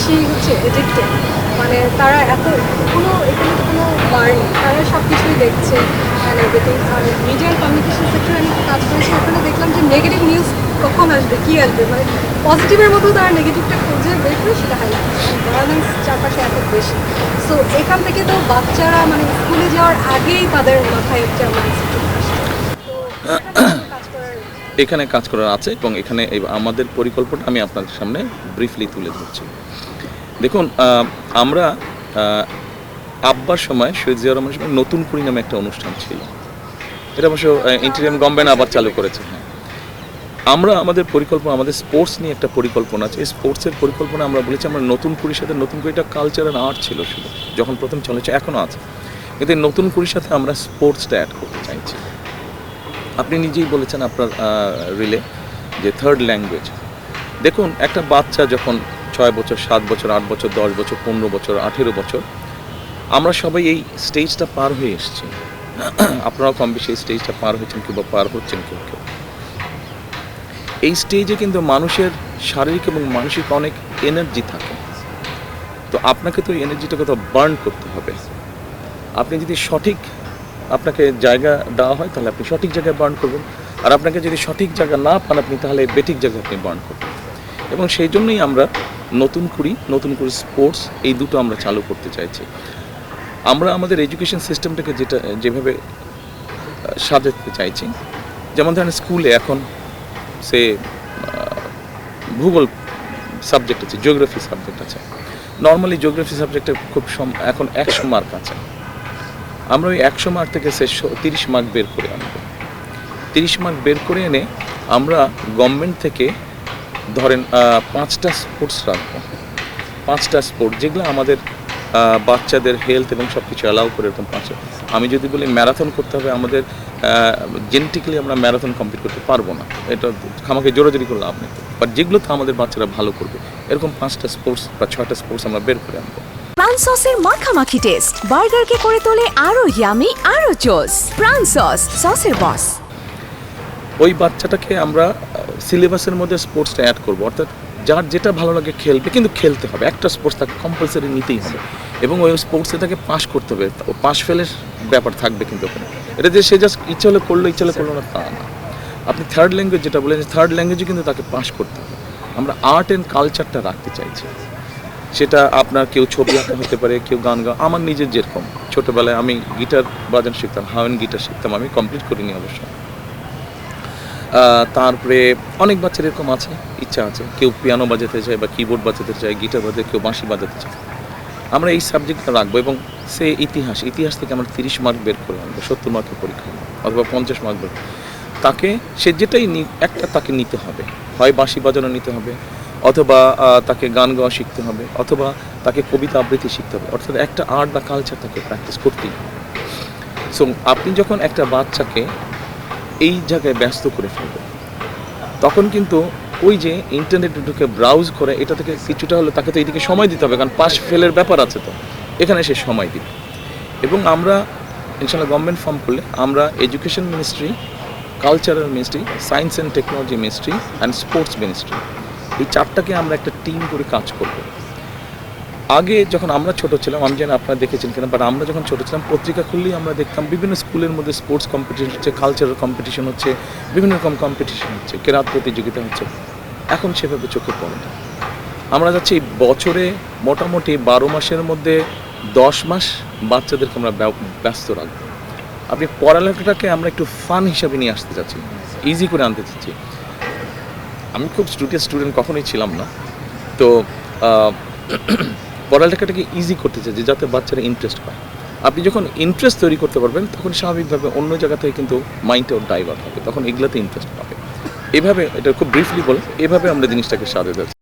বেশি হচ্ছে এডিক্টেড, মানে তারা এত কোনো এখানে তো কোনো বার নেই, তারা সব কিছুই দেখছে অ্যান্ড এভরিথিং। আর মিডিয়া কমিউনিকেশন সেক্টরে আমি কাজ করেছি, ওখানে দেখলাম যে নেগেটিভ নিউজ কখন আসবে, কী আসবে, মানে পজিটিভের মতো তারা নেগেটিভটা খুঁজে বের করে সেটা হাইলাইট, ভায়োলেন্স চারপাশে এত বেশি। সো এখান থেকে তো বাচ্চারা মানে স্কুলে যাওয়ার আগেই তাদের মাথায় একটা মানসিক চলে আসে। তো কাজ করার এখানে কাজ করার আছে এবং এখানে আমাদের পরিকল্পনা আমি আপনাদের সামনে ব্রিফলি তুলে ধরছি। দেখুন, আমরা আব্বার সময় শহীদ জিয়া রহমানের সময় নতুন কুড়ি নামে একটা অনুষ্ঠান ছিল, এটা অবশ্য ইন্টারিয়াম গভর্নমেন্ট আবার চালু করেছে। হ্যাঁ, আমরা আমাদের পরিকল্পনা, আমাদের স্পোর্টস নিয়ে একটা পরিকল্পনা আছে। এই স্পোর্টসের পরিকল্পনা আমরা বলেছি আমরা নতুন কুড়ির সাথে, নতুন কুড়িটা কালচার অ্যান্ড আর্ট ছিল শুধু যখন প্রথম চলেছে, এখনও আছে, কিন্তু এই নতুন কুড়ির সাথে আমরা স্পোর্টসটা অ্যাড করতে চাইছি। আপনি নিজেই বলেছেন আপনার রিলে যে থার্ড ল্যাঙ্গুয়েজ। দেখুন, একটা বাচ্চা যখন 6 বছর, 7 বছর, 8 বছর, 10 বছর, 15 বছর, 18 বছর, আমরা সবাই এই স্টেজটা পার হয়ে এসেছি। আপনারাও কম বেশি এই স্টেজটা পার হয়েছেন কেউ বা পার হচ্ছেন কেউ কেউ। এই স্টেজে কিন্তু মানুষের শারীরিক এবং মানসিক অনেক এনার্জি থাকে। তো আপনাকে তো এই এনার্জিটা কোথাও বার্ন করতে হবে। আপনি যদি সঠিক আপনাকে জায়গা দেওয়া হয় তাহলে আপনি সঠিক জায়গায় বার্ন করবেন, আর আপনাকে যদি সঠিক জায়গা না পান আপনি তাহলে বেঠিক জায়গায় আপনি বার্ন করবেন। এবং সেই জন্যই আমরা নতুন কুড়ি স্পোর্টস এই দুটো আমরা চালু করতে চাইছি। আমরা আমাদের এডুকেশন সিস্টেমটাকে যেভাবে সাজাতে চাইছি, যেমন ধরেন স্কুলে এখন সে ভূগোল সাবজেক্ট আছে, জিওগ্রাফি সাবজেক্ট আছে। নর্মালি জিওগ্রাফি সাবজেক্টে খুব এখন 100 মার্ক আছে। আমরা ওই 100 মার্ক থেকে সে 30 মার্ক বের করে আনব। 30 মার্ক বের করে এনে আমরা গভর্নমেন্ট থেকে ধরেন 5টা স্পোর্টস রাখবো, 5টা স্পোর্ট যেগুলো আমাদের বাচ্চাদের হেলথ এবং সব কিছু অ্যালাউ করে, এরকম 5টা। আমি যদি বলি ম্যারাথন করতে হবে, আমাদের জেনেটিক্যালি আমরা ম্যারাথন কমপ্লিট করতে পারবো না, এটা আমাকে জোরাজোরি করে লাভ নেই। বাট যেগুলোতে আমাদের বাচ্চারা ভালো করবে, এরকম 5টা স্পোর্টস বা 6টা স্পোর্টস আমরা বের করে আনবো। প্রাণ সসের মাখামাখি টেস্ট বার্গারকে করে তোলে আরো ইয়ামি, আরো জোস। প্রাণ সসের বস। ওই বাচ্চাটাকে আমরা সিলেবাসের মধ্যে স্পোর্টসটা অ্যাড করবো, অর্থাৎ যার যেটা ভালো লাগে খেলবে, কিন্তু খেলতে হবে, একটা স্পোর্টস তাকে কম্পালসারি নিতেই হবে এবং ওই স্পোর্টসে তাকে পাস করতে হবে। ও পাস ফেলের ব্যাপার থাকবে কিন্তু ওখানে, এটা যে সে জাস্ট ইচ্ছে হলে করলো, ইচ্ছে হলে করলো না তা না। আপনি থার্ড ল্যাঙ্গুয়েজ যেটা বলেন, থার্ড ল্যাঙ্গুয়েজে কিন্তু তাকে পাস করতে হবে। আমরা আর্ট অ্যান্ড কালচারটা রাখতে চাইছি। সেটা আপনার কেউ ছবি আঁকা হতে পারে, কেউ গান গাওয়া। আমার নিজের যেরকম ছোটোবেলায় আমি গিটার বাজানো শিখতাম, হাওয়েন গিটার শিখতাম, আমি কমপ্লিট করিনি অবশ্য। তারপরে অনেক বাচ্চার এরকম আছে, ইচ্ছা আছে, কেউ পিয়ানো বাজাতে চায় বা কিবোর্ড বাজাতে চায়, গিটার বাজাতে, কেউ বাঁশি বাজাতে চায়। আমরা এই সাবজেক্টটা রাখবো এবং সে ইতিহাস থেকে আমরা 30 মার্ক বের করে আনবো, 70 মার্কের পরীক্ষা অথবা 50 মার্ক বের। তাকে সে যেটাই একটা তাকে নিতে হবে, হয় বাঁশি বাজানো নিতে হবে, অথবা তাকে গান গাওয়া শিখতে হবে, অথবা তাকে কবিতা আবৃত্তি শিখতে হবে। অর্থাৎ একটা আর্ট বা কালচার তাকে প্র্যাকটিস করতেই হবে। সো আপনি যখন একটা বাচ্চাকে এই জায়গায় ব্যস্ত করে ফেলবেন, তখন কিন্তু ওই যে ইন্টারনেটে ঢুকে ব্রাউজ করে, এটা থেকে কিছুটা হলে তাকে তো এইদিকে সময় দিতে হবে, কারণ পাস ফেলের ব্যাপার আছে, তো এখানে সে সময় দিবে। এবং আমরা ইনশাআল্লাহ গভর্নমেন্ট ফর্ম করলে আমরা education ministry, cultural ministry, science and technology ministry and sports ministry, এই 4টাকে আমরা একটা টিম করে কাজ করব। আগে যখন আমরা ছোট ছিলাম, আমি জানি আপনারা দেখেছেন কিনা, বাট আমরা যখন ছোট ছিলাম পত্রিকা খুললেই আমরা দেখতাম বিভিন্ন স্কুলের মধ্যে স্পোর্টস কম্পিটিশন হচ্ছে, কালচারাল কম্পিটিশন হচ্ছে, বিভিন্ন রকম কম্পিটিশন হচ্ছে, কেরাত প্রতিযোগিতা হচ্ছে। এখন সেভাবে চোখে পড়ে না। আমরা যাচ্ছি বছরে মোটামুটি 12 মাসের মধ্যে 10 মাস বাচ্চাদেরকে আমরা ব্যস্ত রাখবো। আপনি পড়ালেখাটাকে আমরা একটু ফান হিসাবে নিয়ে আসতে চাচ্ছি, ইজি করে আনতে চাচ্ছি। আমি খুব স্টুডেন্ট কখনোই ছিলাম না, তো পড়ালেখাটাকে ইজি করতে চাই যাতে বাচ্চারা ইন্টারেস্ট পায়। আপনি যখন ইন্টারেস্ট তৈরি করতে পারবেন তখন স্বাভাবিকভাবে অন্য জায়গা থেকে কিন্তু মাইন্ডটাও ডাইভার্ট হবে, তখন এগুলোতে ইন্টারেস্ট পাবে। এভাবে, এটা খুব ব্রিফলি বলে, এভাবে আমরা জিনিসটাকে সাজাতে যাচ্ছি।